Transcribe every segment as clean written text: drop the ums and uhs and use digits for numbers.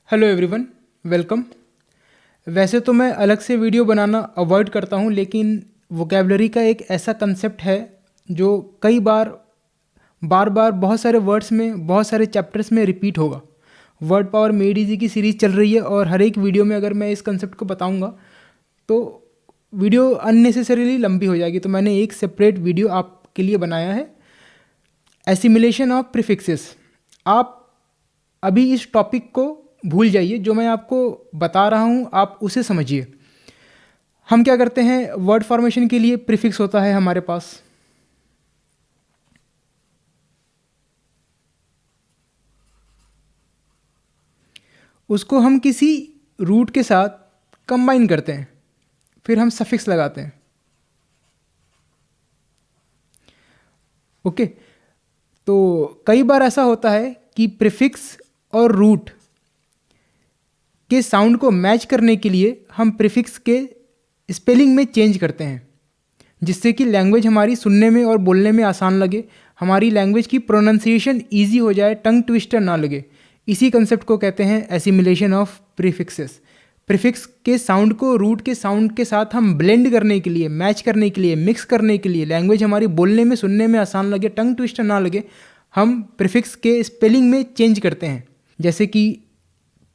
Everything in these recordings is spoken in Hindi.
Hello everyone, welcome. वैसे तो मैं अलग से वीडियो बनाना अवॉइड करता हूँ, लेकिन वोकेबलरी का एक ऐसा कंसेप्ट है जो कई बार बार बार बहुत सारे वर्ड्स में, बहुत सारे चैप्टर्स में रिपीट होगा। वर्ड पावर मेड इजी की सीरीज़ चल रही है और हर एक वीडियो में अगर मैं इस कंसेप्ट को बताऊँगा तो वीडियो अननेसेसरीली लंबी हो जाएगी। तो मैंने एक सेपरेट वीडियो आपके लिए बनाया है, एसिमिलेशन ऑफ प्रीफिक्सेस। आप अभी इस टॉपिक को भूल जाइए, जो मैं आपको बता रहा हूँ आप उसे समझिए। हम क्या करते हैं, वर्ड फॉर्मेशन के लिए प्रीफिक्स होता है हमारे पास। उसको हम किसी रूट के साथ कंबाइन करते हैं, फिर हम सफिक्स लगाते हैं। ओके, तो कई बार ऐसा होता है कि प्रीफिक्स और रूट के साउंड को मैच करने के लिए हम प्रीफिक्स के स्पेलिंग में चेंज करते हैं, जिससे कि लैंग्वेज हमारी सुनने में और बोलने में आसान लगे, हमारी लैंग्वेज की प्रोनाउंसिएशन ईजी हो जाए, टंग ट्विस्टर ना लगे। इसी कंसेप्ट को कहते हैं एसिमिलेशन ऑफ प्रीफिक्सेस। प्रीफिक्स के साउंड को रूट के साउंड के साथ हम ब्लेंड करने के लिए, मैच करने के लिए, मिक्स करने के लिए, लैंग्वेज हमारी बोलने में सुनने में आसान लगे, टंग ट्विस्टर ना लगे, हम प्रीफिक्स के स्पेलिंग में चेंज करते हैं। जैसे कि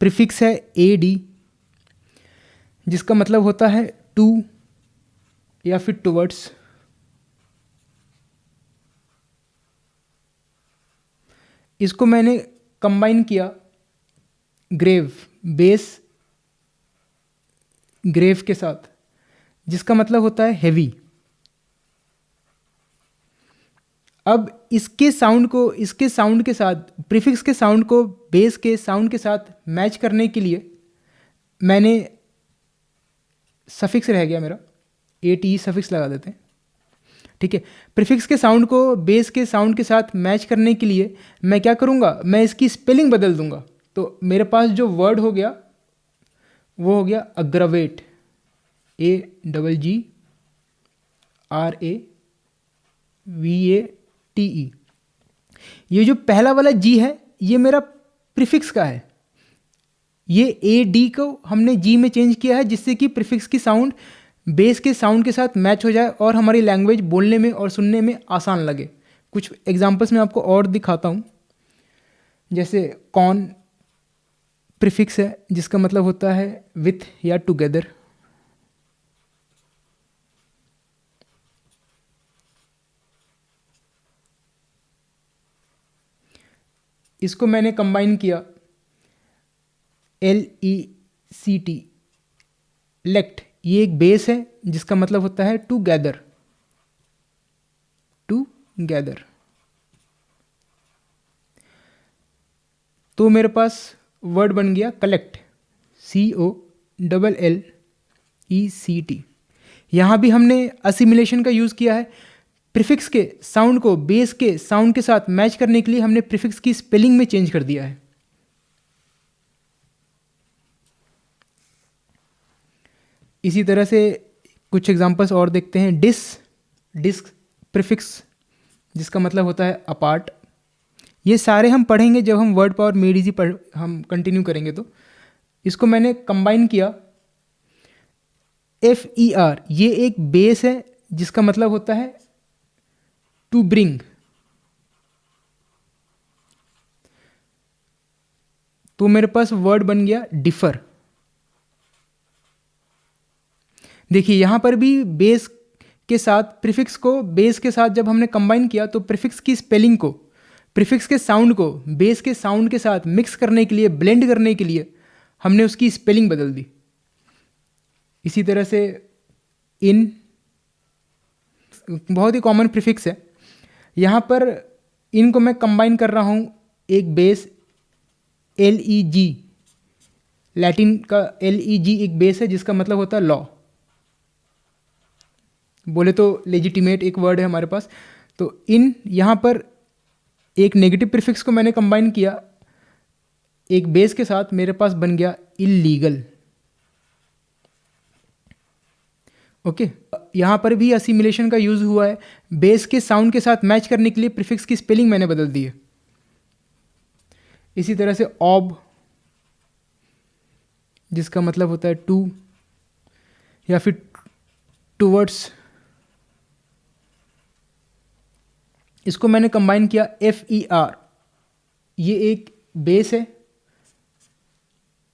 प्रीफिक्स है ए डी, जिसका मतलब होता है टू या फिर टुवर्ड्स। इसको मैंने कंबाइन किया ग्रेव, बेस ग्रेव के साथ, जिसका मतलब होता है हेवी। अब इसके साउंड के साथ, प्रीफिक्स के साउंड को बेस के साउंड के साथ मैच करने के लिए मैंने सफिक्स रह गया मेरा, ए टी सफिक्स लगा देते हैं। ठीक है, प्रीफिक्स के साउंड को बेस के साउंड के साथ मैच करने के लिए मैं क्या करूँगा, मैं इसकी स्पेलिंग बदल दूंगा। तो मेरे पास जो वर्ड हो गया वो हो गया अग्रवेट, AGRAVATE। ये जो पहला वाला जी है ये मेरा प्रीफिक्स का है। ये ए डी को हमने जी में चेंज किया है, जिससे कि प्रीफिक्स की साउंड बेस के साउंड के साथ मैच हो जाए और हमारी लैंग्वेज बोलने में और सुनने में आसान लगे। कुछ एग्जांपल्स मैं आपको और दिखाता हूँ। जैसे कॉन प्रीफिक्स है, जिसका मतलब होता है विथ या टुगेदर। इसको मैंने कंबाइन किया LECT, लेक्ट। ये एक बेस है जिसका मतलब होता है टू गैदर, टू गैदर। तो मेरे पास वर्ड बन गया कलेक्ट, COLLECT। यहाँ भी हमने असिमिलेशन का यूज़ किया है। प्रीफिक्स के साउंड को बेस के साउंड के साथ मैच करने के लिए हमने प्रीफिक्स की स्पेलिंग में चेंज कर दिया है। इसी तरह से कुछ एग्जांपल्स और देखते हैं। डिस्क प्रीफिक्स, जिसका मतलब होता है अपार्ट। ये सारे हम पढ़ेंगे जब हम वर्ड पावर मेड इजी हम कंटिन्यू करेंगे। तो इसको मैंने कंबाइन किया FER। ये एक बेस है जिसका मतलब होता है टू ब्रिंग। तो मेरे पास वर्ड बन गया डिफर। देखिए यहाँ पर भी बेस के साथ प्रीफिक्स को बेस के साथ जब हमने कंबाइन किया तो प्रीफिक्स की स्पेलिंग को, प्रीफिक्स के साउंड को बेस के साउंड के साथ मिक्स करने के लिए, ब्लेंड करने के लिए हमने उसकी स्पेलिंग बदल दी। इसी तरह से इन बहुत ही कॉमन प्रीफिक्स है। यहाँ पर इनको मैं कंबाइन कर रहा हूँ एक बेस LEG, लैटिन का LEG एक बेस है जिसका मतलब होता है लॉ। बोले तो लेजिटिमेट एक वर्ड है हमारे पास। तो इन यहाँ पर एक नेगेटिव प्रीफिक्स को मैंने कंबाइन किया एक बेस के साथ, मेरे पास बन गया इल्लीगल। ओके, यहाँ पर भी असिमिलेशन का यूज़ हुआ है। बेस के साउंड के साथ मैच करने के लिए प्रीफिक्स की स्पेलिंग मैंने बदल दी है। इसी तरह से ऑब जिसका मतलब होता है टू, या फिर टूवर्ड्स। इसको मैंने कंबाइन किया FER, ये एक बेस है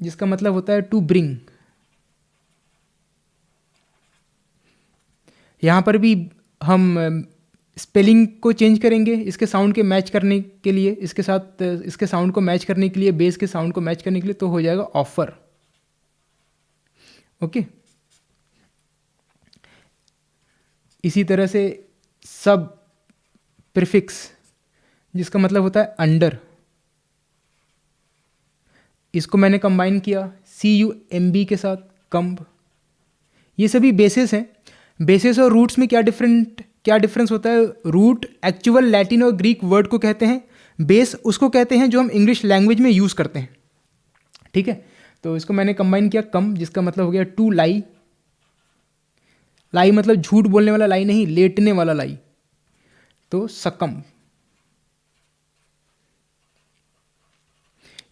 जिसका मतलब होता है टू ब्रिंग। यहाँ पर भी हम स्पेलिंग को चेंज करेंगे इसके साउंड के मैच करने के लिए, इसके साथ इसके साउंड को मैच करने के लिए, बेस के साउंड को मैच करने के लिए, तो हो जाएगा ऑफर। ओके, इसी तरह से सब प्रीफिक्स जिसका मतलब होता है अंडर, इसको मैंने कंबाइन किया CUMB के साथ, कम्ब। ये सभी बेसिस हैं। बेसिस और रूट्स में क्या डिफरेंस होता है? रूट एक्चुअल लैटिन और ग्रीक वर्ड को कहते हैं, बेस उसको कहते हैं जो हम इंग्लिश लैंग्वेज में यूज़ करते हैं। ठीक है, तो इसको मैंने कंबाइन किया कम, जिसका मतलब हो गया टू लाई। लाई मतलब झूठ बोलने वाला लाई नहीं, लेटने वाला लाई, तो सकम।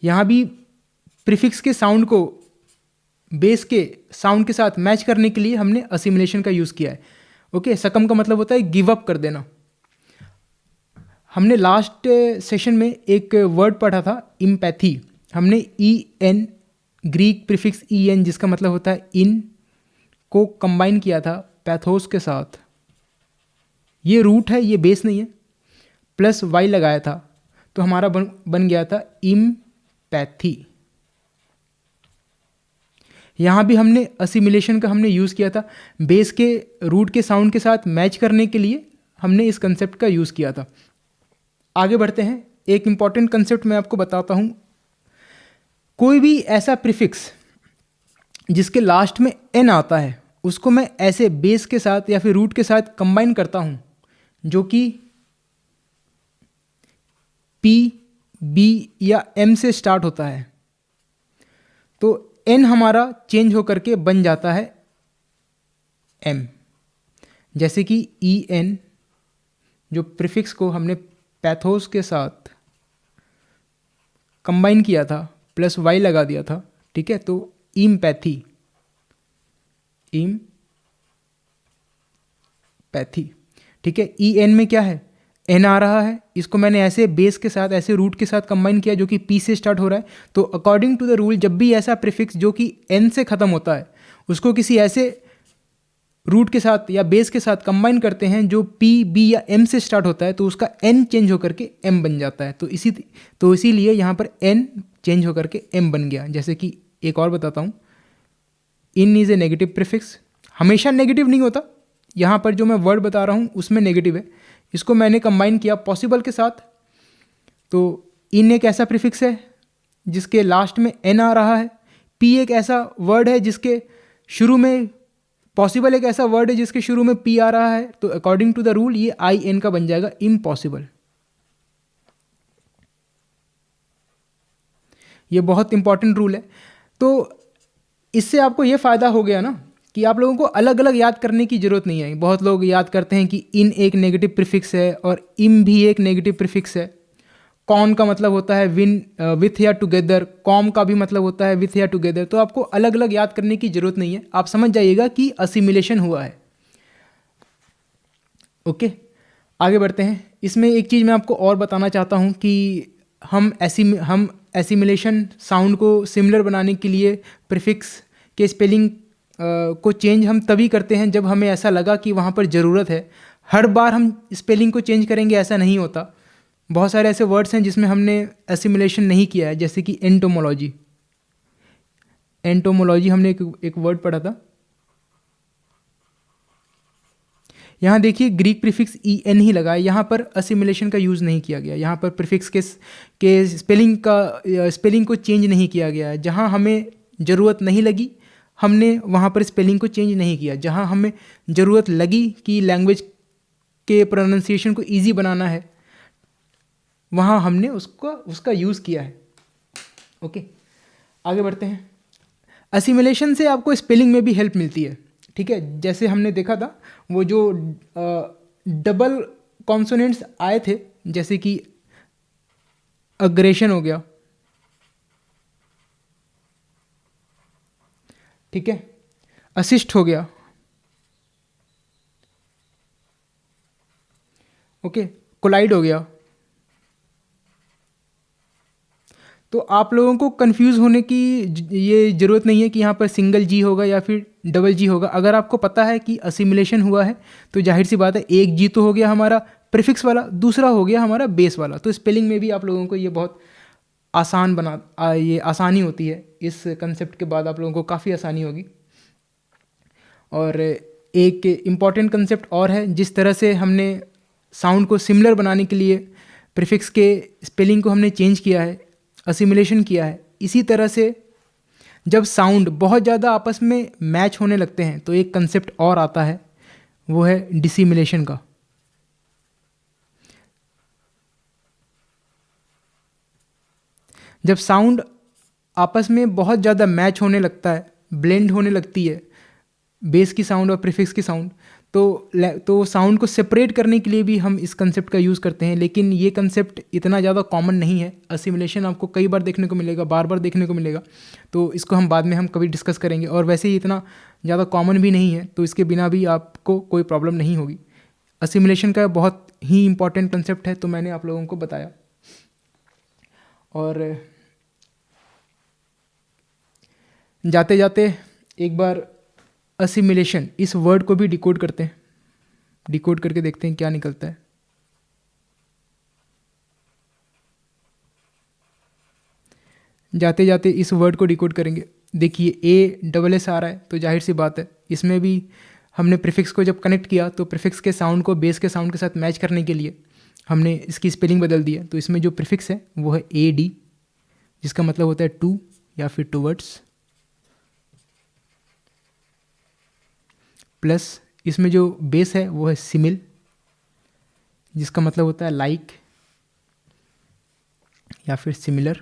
यहाँ भी प्रीफिक्स के साउंड को बेस के साउंड के साथ मैच करने के लिए हमने असिमिलेशन का यूज़ किया है। ओके, सकम का मतलब होता है गिव अप कर देना। हमने लास्ट सेशन में एक वर्ड पढ़ा था इम्पैथी, हमने EN ग्रीक प्रीफिक्स EN जिसका मतलब होता है इन को कंबाइन किया था पैथोस के साथ। ये रूट है, ये बेस नहीं है, प्लस Y लगाया था तो हमारा बन गया था इम्पैथी। यहाँ भी हमने असिमिलेशन का हमने यूज़ किया था, बेस के रूट के साउंड के साथ मैच करने के लिए हमने इस कंसेप्ट का यूज़ किया था। आगे बढ़ते हैं, एक इम्पॉर्टेंट कंसेप्ट मैं आपको बताता हूँ। कोई भी ऐसा प्रीफिक्स जिसके लास्ट में N आता है उसको मैं ऐसे बेस के साथ या फिर रूट के साथ कंबाइन करता हूँ जो कि P, B या M से स्टार्ट होता है, तो N हमारा चेंज होकर के बन जाता है M। जैसे कि EN जो प्रीफिक्स को हमने पैथोस के साथ कंबाइन किया था, प्लस Y लगा दिया था, ठीक है, तो इम्पैथी, ठीक है। EN में क्या है? N आ रहा है, इसको मैंने ऐसे बेस के साथ, ऐसे रूट के साथ कंबाइन किया जो कि P से स्टार्ट हो रहा है। तो अकॉर्डिंग टू द रूल, जब भी ऐसा प्रीफिक्स जो कि N से ख़त्म होता है उसको किसी ऐसे रूट के साथ या बेस के साथ कंबाइन करते हैं जो P, B या M से स्टार्ट होता है, तो उसका N चेंज होकर के M बन जाता है। तो इसीलिए यहाँ पर N चेंज होकर के M बन गया। जैसे कि एक और बताता हूँ, in is a negative prefix, हमेशा नेगेटिव नहीं होता, यहाँ पर जो मैं वर्ड बता रहा हूँ उसमें नेगेटिव है। इसको मैंने कंबाइन किया पॉसिबल के साथ, तो इन एक ऐसा प्रीफिक्स है जिसके लास्ट में N आ रहा है। P एक ऐसा वर्ड है जिसके शुरू में, पॉसिबल एक ऐसा वर्ड है जिसके शुरू में P आ रहा है, तो अकॉर्डिंग टू द रूल ये IN का बन जाएगा इम्पॉसिबल। ये बहुत इंपॉर्टेंट रूल है। तो इससे आपको ये फ़ायदा हो गया ना कि आप लोगों को अलग अलग याद करने की ज़रूरत नहीं है। बहुत लोग याद करते हैं कि इन एक नेगेटिव प्रीफिक्स है और इम भी एक नेगेटिव प्रीफिक्स है। कॉन का मतलब होता है विथ या टुगेदर, कॉम का भी मतलब होता है विथ या टुगेदर। तो आपको अलग अलग याद करने की ज़रूरत नहीं है, आप समझ जाइएगा कि असिमिलेशन हुआ है। ओके, आगे बढ़ते हैं। इसमें एक चीज़ मैं आपको और बताना चाहता हूँ कि हम एसिमिलेशन साउंड को सिमिलर बनाने के लिए प्रीफिक्स के स्पेलिंग को चेंज हम तभी करते हैं जब हमें ऐसा लगा कि वहाँ पर ज़रूरत है। हर बार हम स्पेलिंग को चेंज करेंगे ऐसा नहीं होता। बहुत सारे ऐसे वर्ड्स हैं जिसमें हमने एसिमिलेशन नहीं किया है, जैसे कि एंटोमोलॉजी हमने एक वर्ड पढ़ा था। यहाँ देखिए ग्रीक प्रीफिक्स EN ही लगा है, यहाँ पर असिमिलेशन का यूज़ नहीं किया गया। यहाँ पर प्रीफिक्स के स्पेलिंग को चेंज नहीं किया गया है। जहाँ हमें ज़रूरत नहीं लगी हमने वहाँ पर स्पेलिंग को चेंज नहीं किया। जहाँ हमें ज़रूरत लगी कि लैंग्वेज के प्रोनाउंसिएशन को ईजी बनाना है वहाँ हमने उसका यूज़ किया है। ओके, आगे बढ़ते हैं। असिमिलेशन से आपको स्पेलिंग में भी हेल्प मिलती है, ठीक है। जैसे हमने देखा था वो जो डबल कॉन्सोनेंट्स आए थे, जैसे कि अग्रेशन हो गया, ठीक है, असिस्ट हो गया, ओके, कोलाइड हो गया। तो आप लोगों को कंफ्यूज होने की ये ज़रूरत नहीं है कि यहाँ पर सिंगल जी होगा या फिर डबल जी होगा। अगर आपको पता है कि असिमिलेशन हुआ है तो जाहिर सी बात है, एक जी तो हो गया हमारा प्रीफिक्स वाला, दूसरा हो गया हमारा बेस वाला। तो स्पेलिंग में भी आप लोगों को ये बहुत आसान ये आसानी होती है। इस कंसेप्ट के बाद आप लोगों को काफ़ी आसानी होगी। और एक इम्पॉर्टेंट कंसेप्ट और है, जिस तरह से हमने साउंड को सिमिलर बनाने के लिए प्रीफिक्स के स्पेलिंग को हमने चेंज किया है, असिमिलेशन किया है, इसी तरह से जब साउंड बहुत ज़्यादा आपस में मैच होने लगते हैं तो एक कंसेप्ट और आता है, वो है डिसिमिलेशन का। जब साउंड आपस में बहुत ज़्यादा मैच होने लगता है, ब्लेंड होने लगती है बेस की साउंड और प्रीफिक्स की साउंड, तो साउंड को सेपरेट करने के लिए भी हम इस कंसेप्ट का यूज़ करते हैं। लेकिन ये कंसेप्ट इतना ज़्यादा कॉमन नहीं है। असिमिलेशन आपको कई बार देखने को मिलेगा, बार बार देखने को मिलेगा, तो इसको हम बाद में हम कभी डिस्कस करेंगे। और वैसे ही इतना ज़्यादा कॉमन भी नहीं है, तो इसके बिना भी आपको कोई प्रॉब्लम नहीं होगी। असिमिलेशन का बहुत ही इम्पॉर्टेंट कंसेप्ट है, तो मैंने आप लोगों को बताया। और जाते जाते एक बार असिमिलेशन इस वर्ड को भी डिकोड करते हैं, डिकोड करके देखते हैं क्या निकलता है। जाते जाते इस वर्ड को डिकोड करेंगे। देखिए ASS आ रहा है, तो जाहिर सी बात है इसमें भी हमने प्रीफिक्स को जब कनेक्ट किया तो प्रीफिक्स के साउंड को बेस के साउंड के साथ मैच करने के लिए हमने इसकी स्पेलिंग बदल दी है। तो इसमें जो प्रीफिक्स है वो है AD, जिसका मतलब होता है टू या फिर टूवर्ड्स, प्लस इसमें जो बेस है वो है सिमिल, जिसका मतलब होता है लाइक या फिर सिमिलर,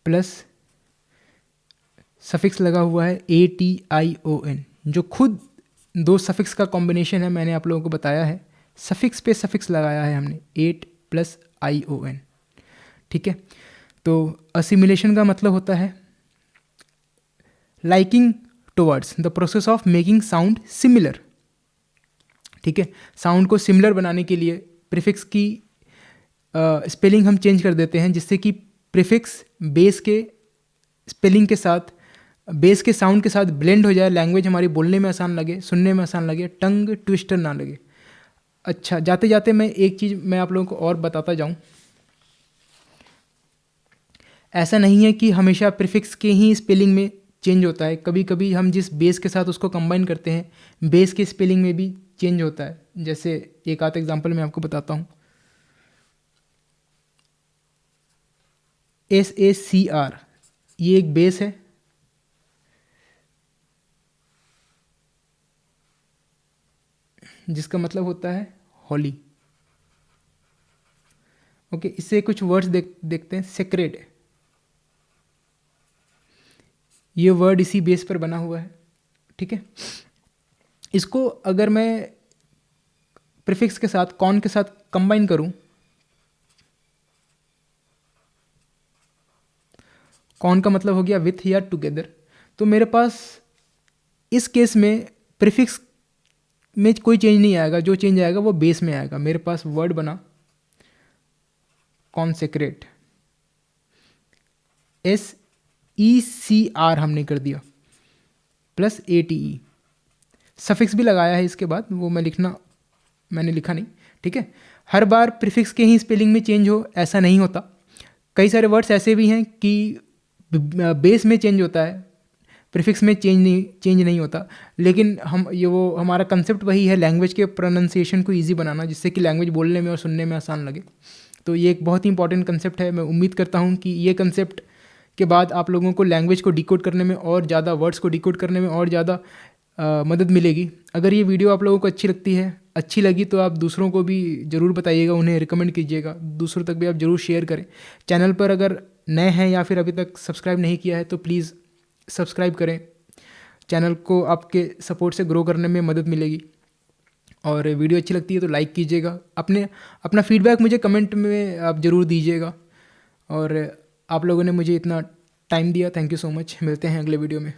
प्लस सफिक्स लगा हुआ है ATION, जो खुद दो सफिक्स का कॉम्बिनेशन है। मैंने आप लोगों को बताया है, सफिक्स पे सफिक्स लगाया है हमने, 8 + ION। ठीक है, तो असिमिलेशन का मतलब होता है liking towards the process of making sound similar. ठीक है, साउंड को सिमिलर बनाने के लिए प्रीफिक्स की स्पेलिंग हम चेंज कर देते हैं, जिससे कि प्रीफिक्स बेस के स्पेलिंग के साथ, बेस के साउंड के साथ ब्लेंड हो जाए, लैंग्वेज हमारी बोलने में आसान लगे, सुनने में आसान लगे, टंग ट्विस्टर ना लगे। अच्छा, जाते जाते मैं एक चीज़ मैं आप लोगों को और बताता जाऊं। ऐसा नहीं है कि हमेशा प्रीफिक्स के ही स्पेलिंग में चेंज होता है, कभी कभी हम जिस बेस के साथ उसको कंबाइन करते हैं बेस के स्पेलिंग में भी चेंज होता है। जैसे एक आध एग्जांपल मैं आपको बताता हूँ। SACR ये एक बेस है, जिसका मतलब होता है होली। ओके, इससे कुछ वर्ड्स देखते हैं। सेक्रेड, ये वर्ड इसी बेस पर बना हुआ है। ठीक है, इसको अगर मैं प्रीफिक्स के साथ कॉन के साथ कंबाइन करूं, कॉन का मतलब हो गया विथ या टुगेदर, तो मेरे पास इस केस में प्रीफिक्स में कोई चेंज नहीं आएगा, जो चेंज आएगा वो बेस में आएगा। मेरे पास वर्ड बना कॉन्सेक्रेट, SECR हमने कर दिया, प्लस ATE, सफिक्स भी लगाया है इसके बाद, वो मैंने लिखा नहीं। ठीक है, हर बार प्रीफिक्स के ही स्पेलिंग में चेंज हो ऐसा नहीं होता। कई सारे वर्ड्स ऐसे भी हैं कि बेस में चेंज होता है, प्रीफिक्स में चेंज नहीं होता। लेकिन वो हमारा कंसेप्ट वही है, लैंग्वेज के प्रोनाउंसिएशन को ईजी बनाना, जिससे कि लैंग्वेज बोलने में और सुनने में आसान लगे। तो ये एक बहुत ही इंपॉर्टेंट कंसेप्ट है। मैं उम्मीद करता हूँ कि ये कंसेप्ट के बाद आप लोगों को लैंग्वेज को डिकोड करने में और ज़्यादा, वर्ड्स को डिकोड करने में और ज़्यादा मदद मिलेगी। अगर ये वीडियो आप लोगों को अच्छी लगी तो आप दूसरों को भी ज़रूर बताइएगा, उन्हें रिकमेंड कीजिएगा, दूसरों तक भी आप ज़रूर शेयर करें। चैनल पर अगर नए हैं या फिर अभी तक सब्सक्राइब नहीं किया है तो प्लीज़ सब्सक्राइब करें। चैनल को आपके सपोर्ट से ग्रो करने में मदद मिलेगी। और वीडियो अच्छी लगती है तो लाइक कीजिएगा, अपना फीडबैक मुझे कमेंट में आप ज़रूर दीजिएगा। और आप लोगों ने मुझे इतना टाइम दिया, थैंक यू सो मच। मिलते हैं अगले वीडियो में।